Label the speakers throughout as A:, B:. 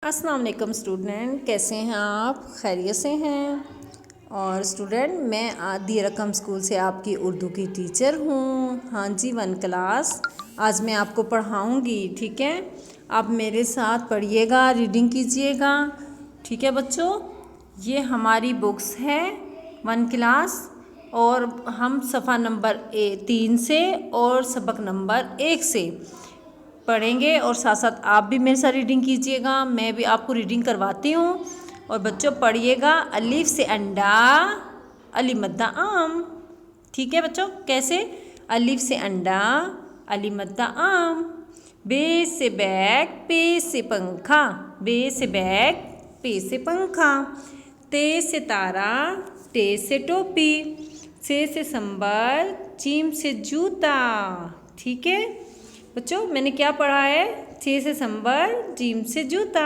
A: अस्सलाम वालेकुम स्टूडेंट, कैसे हैं आप? खैरियत से हैं? और स्टूडेंट, मैं आदि रकम स्कूल से आपकी उर्दू की टीचर हूँ। हाँ जी, 1 क्लास आज मैं आपको पढ़ाऊँगी। ठीक है, आप मेरे साथ पढ़िएगा, रीडिंग कीजिएगा। ठीक है बच्चों, ये हमारी बुक्स है 1 क्लास और हम सफ़ा नंबर 3 से और सबक नंबर 1 से पढ़ेंगे और साथ साथ आप भी मेरे साथ रीडिंग कीजिएगा। मैं भी आपको रीडिंग करवाती हूँ। और बच्चों पढ़िएगा, अलिफ से अंडा, अली मद्दा आम। ठीक है बच्चों, कैसे? अलिफ से अंडा, अली मद्दा आम। बे से बैग, पे से पंखा, बे से बैग, पे से पंखा। ते से तारा, टे से टोपी, से संबर, जीम से जूता। ठीक है बच्चों, मैंने क्या पढ़ा है? चे से संबर, जीम से जूता।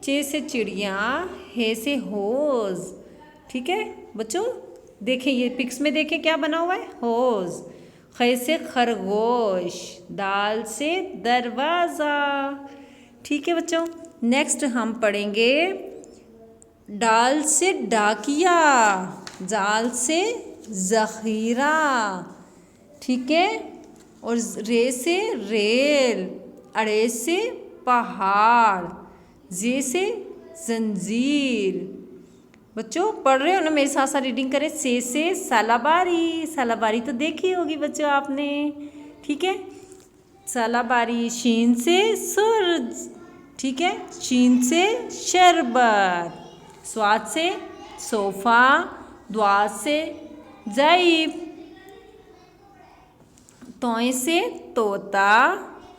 A: चे से चिड़िया, हे से होज। ठीक है बच्चों, देखें ये पिक्स में, देखें क्या बना हुआ है? होज। खे से खरगोश, दाल से दरवाज़ा। ठीक है बच्चों, नेक्स्ट हम पढ़ेंगे डाल से डाकिया, जाल से ज़ख़ीरा। ठीक है, और रे से रेल, अड़े से पहाड़, जे से जंजीर। बच्चों पढ़ रहे हो ना? मेरे साथ साथ रीडिंग करें। से सालाबारी, सालाबारी तो देखी होगी बच्चों आपने। ठीक है, सालाबारी। शीन से सूरज। ठीक है, शीन से शरबत। स्वाद से सोफ़ा, द्वाद से ज़ईफ़, तोय से तोता,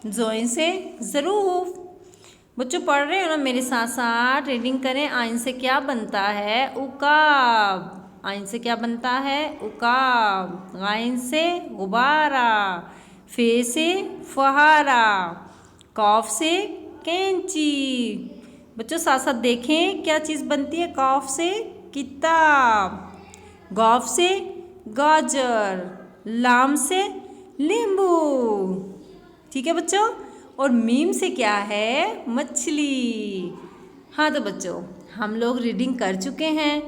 A: जोय से ज़रूफ़। बच्चों पढ़ रहे हो ना? मेरे साथ साथ रीडिंग करें। आइन से क्या बनता है? उकाब। आइन से क्या बनता है? उकाब। गाइन से गुब्बारा, फे से फुहारा, कॉफ से कैंची। बच्चों साथ साथ देखें क्या चीज़ बनती है? कॉफ से किताब, गौफ से गाजर, लाम से नींबू। ठीक है बच्चों, और मीम से क्या है? मछली। हाँ तो बच्चों, हम लोग रीडिंग कर चुके हैं,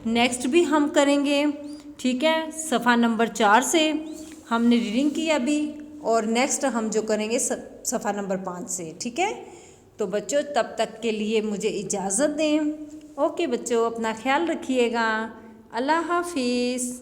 A: नेक्स्ट भी हम करेंगे। ठीक है, सफ़ा नंबर 4 से हमने रीडिंग की अभी, और नेक्स्ट हम जो करेंगे सफ़ा नंबर 5 से। ठीक है, तो बच्चों तब तक के लिए मुझे इजाज़त दें। ओके बच्चों, अपना ख्याल रखिएगा। अल्लाह हाफिज़।